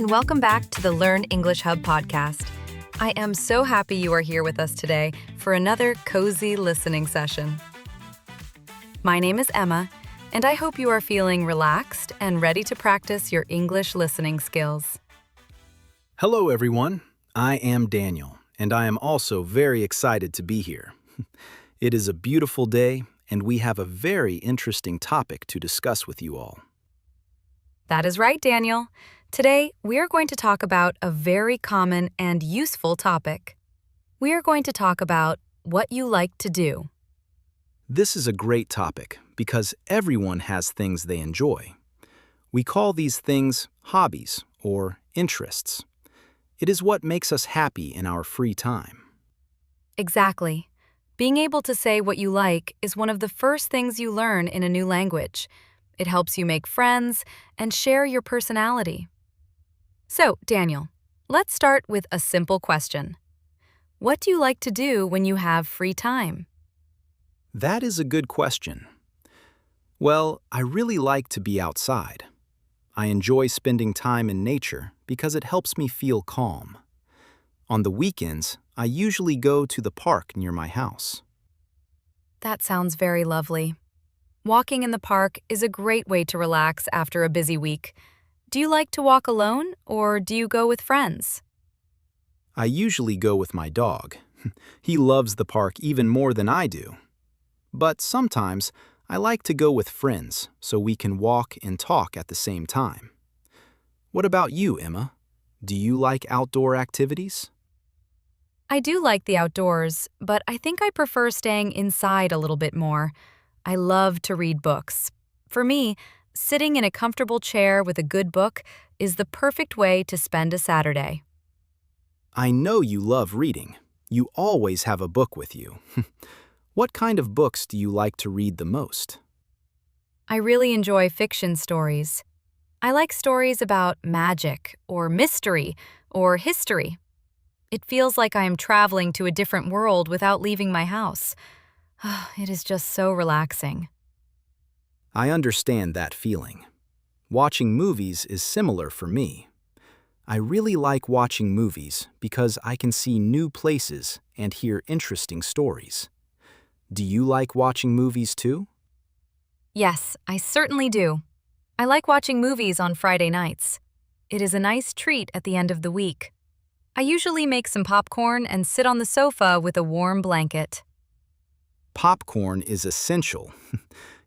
and welcome back to the Learn English Hub podcast. I am so happy you are here with us today for another cozy listening session. My name is Emma, and I hope you are feeling relaxed and ready to practice your English listening skills. Hello, everyone. I am Daniel, and I am also very excited to be here. It is a beautiful day, and we have a very interesting topic to discuss with you all. That is right, Daniel. Today, we are going to talk about a very common and useful topic. We are going to talk about what you like to do. This is a great topic because everyone has things they enjoy. We call these things hobbies or interests. It is what makes us happy in our free time. Exactly. Being able to say what you like is one of the first things you learn in a new language. It helps you make friends and share your personality. So, Daniel, let's start with a simple question. What do you like to do when you have free time? That is a good question. Well, I really like to be outside. I enjoy spending time in nature because it helps me feel calm. On the weekends, I usually go to the park near my house. That sounds very lovely. Walking in the park is a great way to relax after a busy week. Do you like to walk alone or do you go with friends? I usually go with my dog. He loves the park even more than I do. But sometimes I like to go with friends so we can walk and talk at the same time. What about you, Emma? Do you like outdoor activities? I do like the outdoors, but I think I prefer staying inside a little bit more. I love to read books. For me, sitting in a comfortable chair with a good book is the perfect way to spend a Saturday. I know you love reading. You always have a book with you. What kind of books do you like to read the most? I really enjoy fiction stories. I like stories about magic or mystery or history. It feels like I am traveling to a different world without leaving my house. It is just so relaxing. I understand that feeling. Watching movies is similar for me. I really like watching movies because I can see new places and hear interesting stories. Do you like watching movies too? Yes, I certainly do. I like watching movies on Friday nights. It is a nice treat at the end of the week. I usually make some popcorn and sit on the sofa with a warm blanket. Popcorn is essential.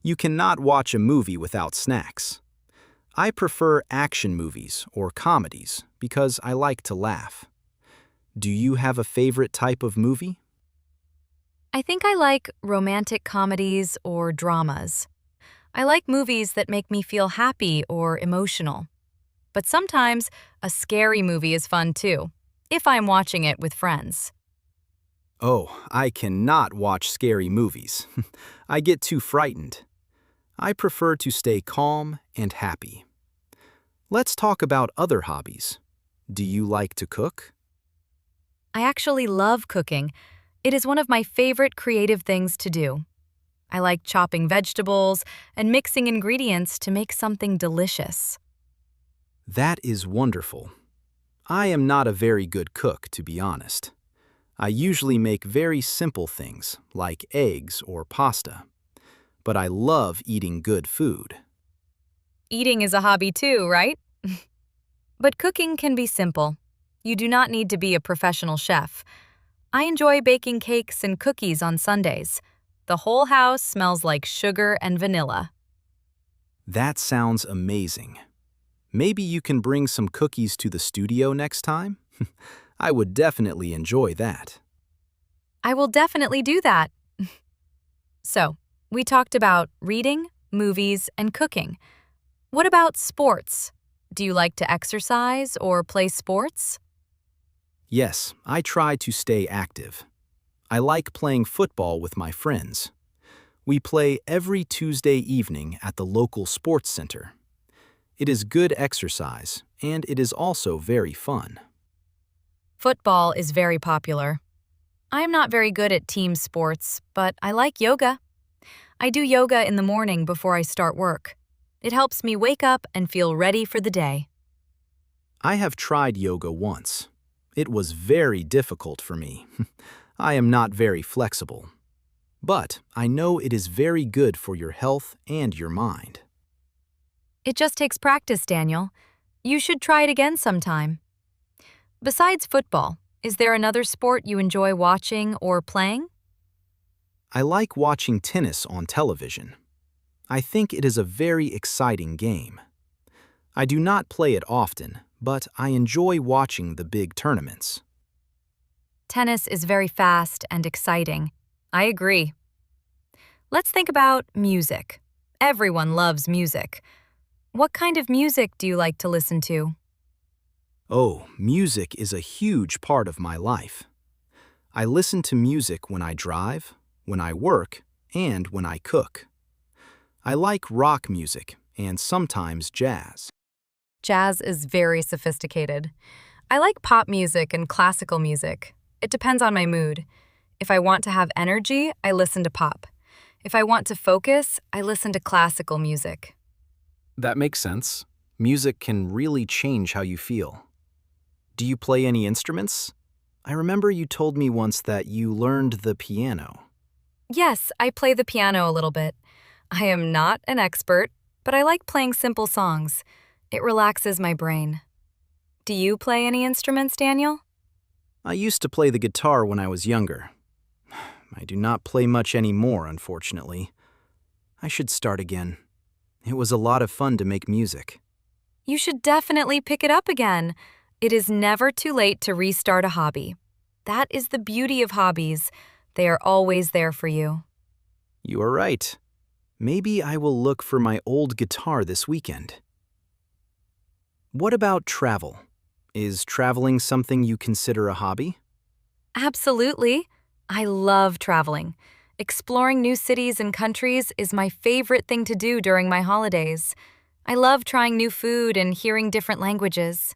You cannot watch a movie without snacks. I prefer action movies or comedies because I like to laugh. Do you have a favorite type of movie? I think I like romantic comedies or dramas. I like movies that make me feel happy or emotional. But sometimes a scary movie is fun too, if I'm watching it with friends. Oh, I cannot watch scary movies. I get too frightened. I prefer to stay calm and happy. Let's talk about other hobbies. Do you like to cook? I actually love cooking. It is one of my favorite creative things to do. I like chopping vegetables and mixing ingredients to make something delicious. That is wonderful. I am not a very good cook, to be honest. I usually make very simple things like eggs or pasta. But I love eating good food. Eating is a hobby too, right? But cooking can be simple. You do not need to be a professional chef. I enjoy baking cakes and cookies on Sundays. The whole house smells like sugar and vanilla. That sounds amazing. Maybe you can bring some cookies to the studio next time? I would definitely enjoy that. I will definitely do that. So, we talked about reading, movies, and cooking. What about sports? Do you like to exercise or play sports? Yes, I try to stay active. I like playing football with my friends. We play every Tuesday evening at the local sports center. It is good exercise, and it is also very fun. Football is very popular. I am not very good at team sports, but I like yoga. I do yoga in the morning before I start work. It helps me wake up and feel ready for the day. I have tried yoga once. It was very difficult for me. I am not very flexible. But I know it is very good for your health and your mind. It just takes practice, Daniel. You should try it again sometime. Besides football, is there another sport you enjoy watching or playing? I like watching tennis on television. I think it is a very exciting game. I do not play it often, but I enjoy watching the big tournaments. Tennis is very fast and exciting. I agree. Let's think about music. Everyone loves music. What kind of music do you like to listen to? Oh, music is a huge part of my life. I listen to music when I drive, when I work, and when I cook. I like rock music and sometimes jazz. Jazz is very sophisticated. I like pop music and classical music. It depends on my mood. If I want to have energy, I listen to pop. If I want to focus, I listen to classical music. That makes sense. Music can really change how you feel. Do you play any instruments? I remember you told me once that you learned the piano. Yes, I play the piano a little bit. I am not an expert, but I like playing simple songs. It relaxes my brain. Do you play any instruments, Daniel? I used to play the guitar when I was younger. I do not play much anymore, unfortunately. I should start again. It was a lot of fun to make music. You should definitely pick it up again. It is never too late to restart a hobby. That is the beauty of hobbies. They are always there for you. You are right. Maybe I will look for my old guitar this weekend. What about travel? Is traveling something you consider a hobby? Absolutely. I love traveling. Exploring new cities and countries is my favorite thing to do during my holidays. I love trying new food and hearing different languages.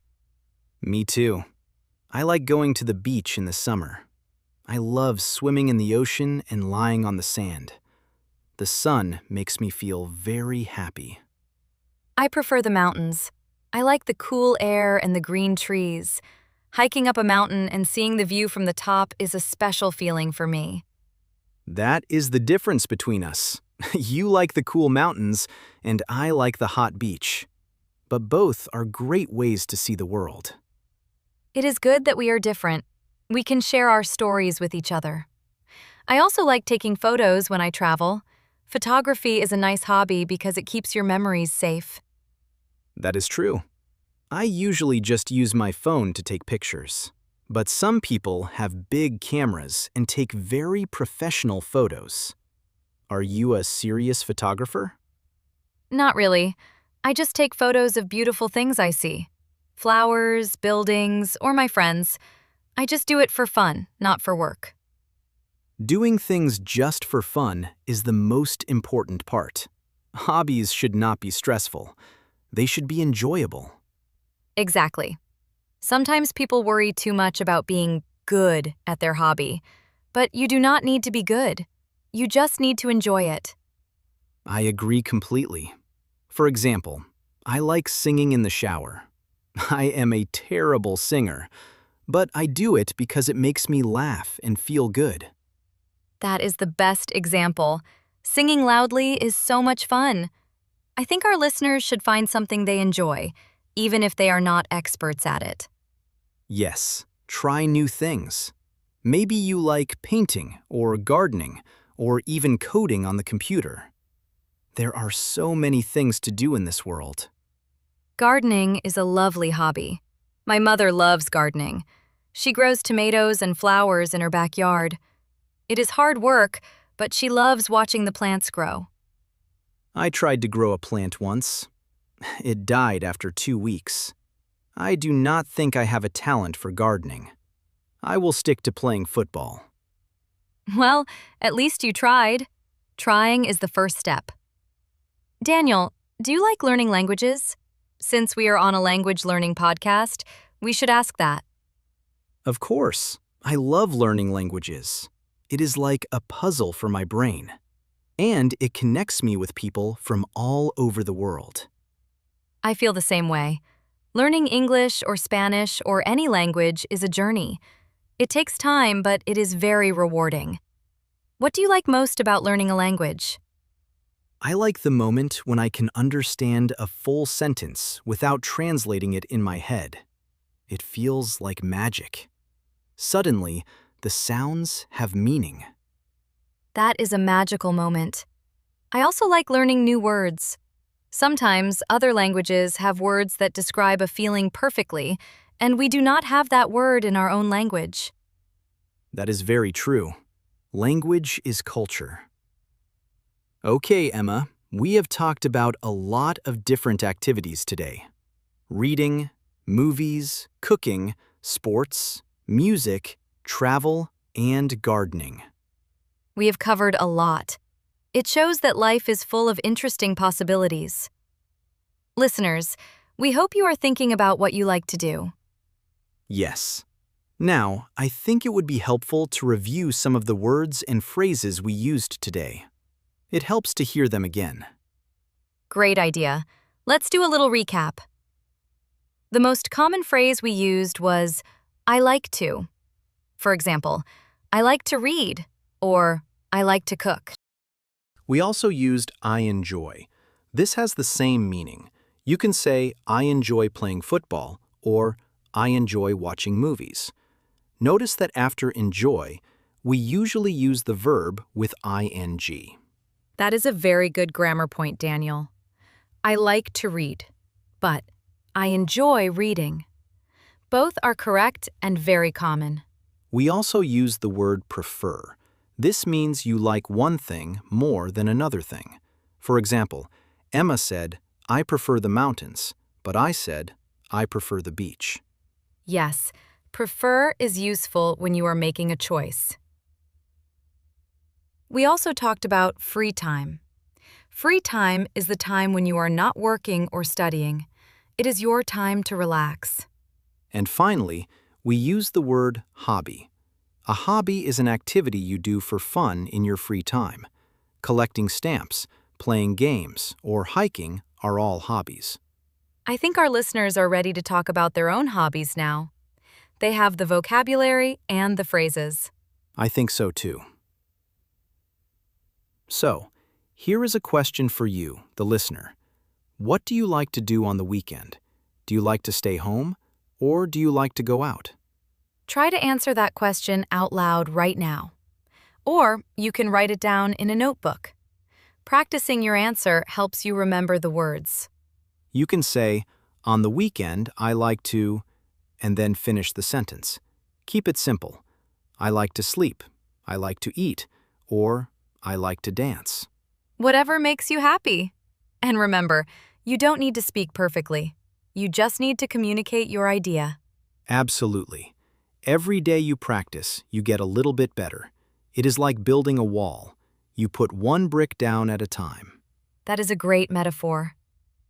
Me too. I like going to the beach in the summer. I love swimming in the ocean and lying on the sand. The sun makes me feel very happy. I prefer the mountains. I like the cool air and the green trees. Hiking up a mountain and seeing the view from the top is a special feeling for me. That is the difference between us. You like the cool mountains, and I like the hot beach. But both are great ways to see the world. It is good that we are different. We can share our stories with each other. I also like taking photos when I travel. Photography is a nice hobby because it keeps your memories safe. That is true. I usually just use my phone to take pictures. But some people have big cameras and take very professional photos. Are you a serious photographer? Not really. I just take photos of beautiful things I see. Flowers, buildings, or my friends. I just do it for fun, not for work. Doing things just for fun is the most important part. Hobbies should not be stressful. They should be enjoyable. Exactly. Sometimes people worry too much about being good at their hobby, but you do not need to be good. You just need to enjoy it. I agree completely. For example, I like singing in the shower. I am a terrible singer, but I do it because it makes me laugh and feel good. That is the best example. Singing loudly is so much fun. I think our listeners should find something they enjoy, even if they are not experts at it. Yes, try new things. Maybe you like painting or gardening or even coding on the computer. There are so many things to do in this world. Gardening is a lovely hobby. My mother loves gardening. She grows tomatoes and flowers in her backyard. It is hard work, but she loves watching the plants grow. I tried to grow a plant once. It died after 2 weeks. I do not think I have a talent for gardening. I will stick to playing football. Well, at least you tried. Trying is the first step. Daniel, do you like learning languages? Since we are on a language learning podcast, we should ask that. Of course, I love learning languages. It is like a puzzle for my brain. And it connects me with people from all over the world. I feel the same way. Learning English or Spanish or any language is a journey. It takes time, but it is very rewarding. What do you like most about learning a language? I like the moment when I can understand a full sentence without translating it in my head. It feels like magic. Suddenly, the sounds have meaning. That is a magical moment. I also like learning new words. Sometimes other languages have words that describe a feeling perfectly, and we do not have that word in our own language. That is very true. Language is culture. Okay, Emma, we have talked about a lot of different activities today. Reading, movies, cooking, sports, music, travel, and gardening. We have covered a lot. It shows that life is full of interesting possibilities. Listeners, we hope you are thinking about what you like to do. Yes. Now, I think it would be helpful to review some of the words and phrases we used today. It helps to hear them again. Great idea. Let's do a little recap. The most common phrase we used was, I like to. For example, I like to read, or I like to cook. We also used I enjoy. This has the same meaning. You can say, I enjoy playing football, or I enjoy watching movies. Notice that after enjoy, we usually use the verb with ing. That is a very good grammar point, Daniel. I like to read, but I enjoy reading. Both are correct and very common. We also use the word prefer. This means you like one thing more than another thing. For example, Emma said, I prefer the mountains, but I said, I prefer the beach. Yes, prefer is useful when you are making a choice. We also talked about free time. Free time is the time when you are not working or studying. It is your time to relax. And finally, we use the word hobby. A hobby is an activity you do for fun in your free time. Collecting stamps, playing games, or hiking are all hobbies. I think our listeners are ready to talk about their own hobbies now. They have the vocabulary and the phrases. I think so too. So, here is a question for you, the listener. What do you like to do on the weekend? Do you like to stay home, or do you like to go out? Try to answer that question out loud right now. Or you can write it down in a notebook. Practicing your answer helps you remember the words. You can say, on the weekend, I like to, and then finish the sentence. Keep it simple. I like to sleep, I like to eat, or I like to dance. Whatever makes you happy. And remember, you don't need to speak perfectly. You just need to communicate your idea. Absolutely. Every day you practice, you get a little bit better. It is like building a wall. You put one brick down at a time. That is a great metaphor.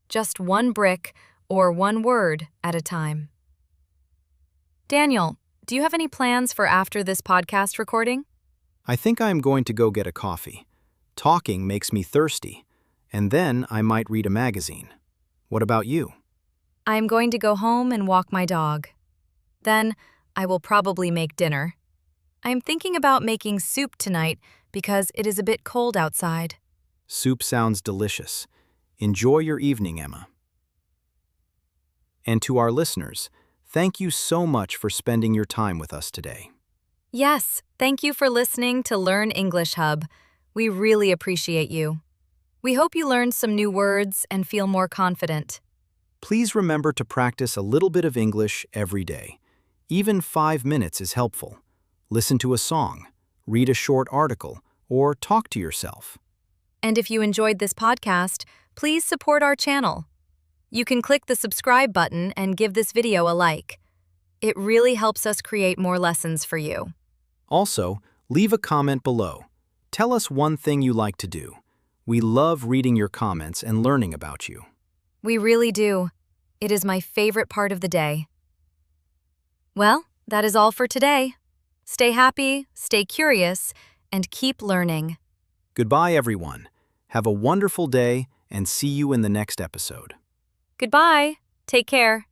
Just one brick or one word at a time. Daniel, do you have any plans for after this podcast recording? I think I am going to go get a coffee. Talking makes me thirsty, and then I might read a magazine. What about you? I am going to go home and walk my dog. Then, I will probably make dinner. I am thinking about making soup tonight because it is a bit cold outside. Soup sounds delicious. Enjoy your evening, Emma. And to our listeners, thank you so much for spending your time with us today. Yes, thank you for listening to Learn English Hub. We really appreciate you. We hope you learned some new words and feel more confident. Please remember to practice a little bit of English every day. Even 5 minutes is helpful. Listen to a song, read a short article, or talk to yourself. And if you enjoyed this podcast, please support our channel. You can click the subscribe button and give this video a like. It really helps us create more lessons for you. Also, leave a comment below. Tell us one thing you like to do. We love reading your comments and learning about you. We really do. It is my favorite part of the day. Well, that is all for today. Stay happy, stay curious, and keep learning. Goodbye, everyone. Have a wonderful day and see you in the next episode. Goodbye. Take care.